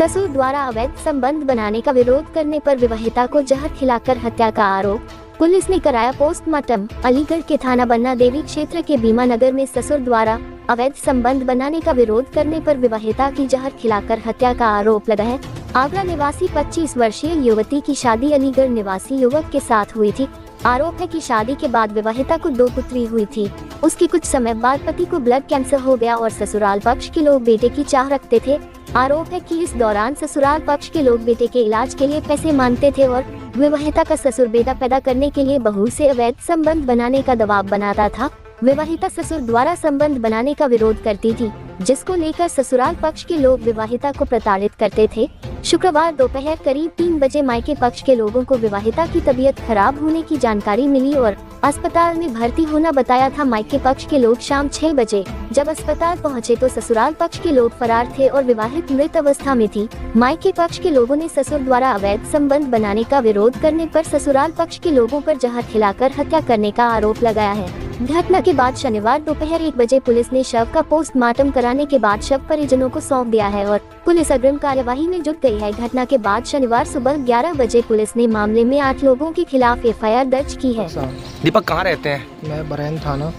ससुर द्वारा अवैध संबंध बनाने का विरोध करने पर विवाहिता को जहर खिलाकर हत्या का आरोप। पुलिस ने कराया पोस्टमार्टम। अलीगढ़ के थाना बन्ना देवी क्षेत्र के बीमा नगर में ससुर द्वारा अवैध संबंध बनाने का विरोध करने पर विवाहिता की जहर खिलाकर हत्या का आरोप लगा है। आगरा निवासी 25 वर्षीय युवती की शादी अलीगढ़ निवासी युवक के साथ हुई थी। आरोप है कि शादी के बाद विवाहिता को 2 पुत्री हुई थी। उसके कुछ समय बाद पति को ब्लड कैंसर हो गया और ससुराल पक्ष के लोग बेटे की चाह रखते थे। आरोप है कि इस दौरान ससुराल पक्ष के लोग बेटे के इलाज के लिए पैसे मांगते थे और विवाहिता का ससुर बेटा पैदा करने के लिए बहू से अवैध संबंध बनाने का दबाव बनाता था। विवाहिता ससुर द्वारा संबंध बनाने का विरोध करती थी, जिसको लेकर ससुराल पक्ष के लोग विवाहिता को प्रताड़ित करते थे। शुक्रवार दोपहर करीब 3 बजे मायके पक्ष के लोगों को विवाहिता की तबीयत खराब होने की जानकारी मिली और अस्पताल में भर्ती होना बताया था। मायके पक्ष के लोग शाम 6 बजे जब अस्पताल पहुंचे तो ससुराल पक्ष के लोग फरार थे और विवाहित मृत अवस्था में थी। मायके पक्ष के लोगों ने ससुर द्वारा अवैध संबंध बनाने का विरोध करने पर ससुराल पक्ष के लोगों पर जहर खिलाकर हत्या करने का आरोप लगाया है। घटना के बाद शनिवार दोपहर 1 बजे पुलिस ने शव का पोस्टमार्टम कराने के बाद शव परिजनों को सौंप दिया है और पुलिस अग्रिम कार्यवाही में जुट गई है। घटना के बाद शनिवार सुबह 11 बजे पुलिस ने मामले में 8 लोगों के खिलाफ एफआईआर दर्ज की है। दीपक कहाँ रहते हैं? मैं बरैन थाना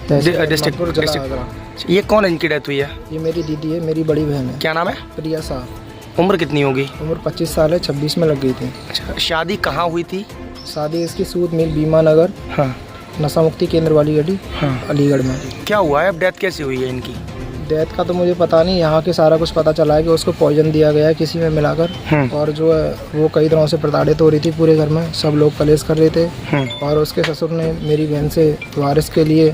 डिस्ट्रिक्ट। ये कौन है इनकी डेथ हुई है? ये मेरी दीदी है, मेरी बड़ी बहन है। क्या नाम है? प्रिया साहब। उम्र कितनी होगी? उम्र 25 साल है, 26 में लग गई थी। अच्छा, शादी कहाँ हुई थी? शादी इसकी सूद मिल बीमा नगर, हाँ, नशा मुक्ति केंद्र वाली गली, हाँ, अलीगढ़ में। क्या हुआ है? अब डेथ कैसे हुई है इनकी? डेथ का तो मुझे पता नहीं, यहाँ के सारा कुछ पता चला है कि उसको पॉइजन दिया गया है किसी में मिलाकर, और जो है वो कई दिनों से प्रताड़ित हो रही थी। पूरे घर में सब लोग कलेश कर रहे थे और उसके ससुर ने मेरी बहन से वारिस के लिए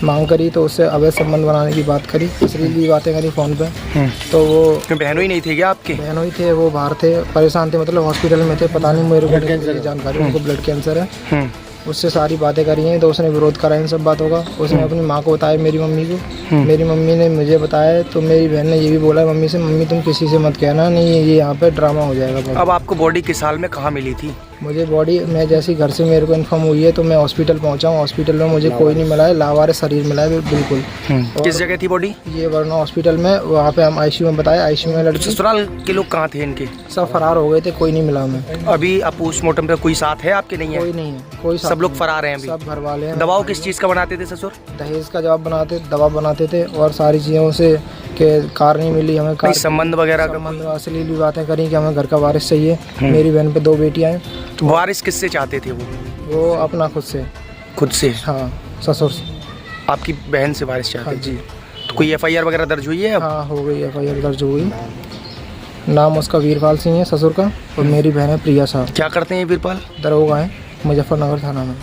मांग करी तो उससे अवैध संबंध बनाने की बात करी, अश्लील बातें करी फ़ोन पे। तो वो बहनों ही नहीं थे क्या आपके? बहनों ही थे, वो बाहर थे, परेशान थे, मतलब हॉस्पिटल में थे, पता नहीं मेरे को जानकारी, उनको ब्लड कैंसर है। उससे सारी बातें करी हैं तो उसने विरोध करा इन सब बातों का। उसने अपनी माँ को बताया, मेरी मम्मी को, मेरी मम्मी ने मुझे बताया तो मेरी बहन ने ये भी बोला मम्मी से, मम्मी तुम किसी से मत कहना, नहीं ये यहाँ पे ड्रामा हो जाएगा। अब आपको बॉडी किस हाल में कहाँ मिली थी? मुझे बॉडी, मैं जैसे घर से मेरे को इन्फॉर्म हुई है तो मैं हॉस्पिटल पहुंचा हूँ। हॉस्पिटल में मुझे कोई नहीं मिला है, लावारिस शरीर मिला है बिल्कुल। किस जगह थी बॉडी? ये वरना हॉस्पिटल में, वहाँ पे हम आईसीयू में बताया, आईसीयू में लड़की। ससुराल के लोग कहाँ थे इनके? सब फरार हो गए थे, कोई नहीं मिला हमें। अभी पोस्टमार्टम पे कोई साथ है आपके? नहीं है, कोई नहीं है, कोई सब लोग फरार हैं अभी। सब घर वाले हैं। दबाव किस चीज़ का बनाते थे ससुर? दहेज का जवाब दबाव बनाते थे और सारी चीज़ों से के कार नहीं मिली हमें, कार संबंध वगैरह संबंध अश्लील भी बातें करी कि हमें घर का वारिस चाहिए। मेरी बहन पे 2 बेटियां हैं। तो वारिस किससे चाहते थे वो अपना खुद से। हाँ, ससुर से। आपकी बहन से वारिस चाहते? हाँ जी। तो कोई एफआईआर वगैरह दर्ज हुई है? हाँ, हो गई एफआईआर दर्ज हुई। नाम उसका वीरपाल सिंह है ससुर का, और मेरी बहन है प्रिया साहब। क्या करते हैं वीरपाल? दरोगा है मुजफ्फरनगर थाना में।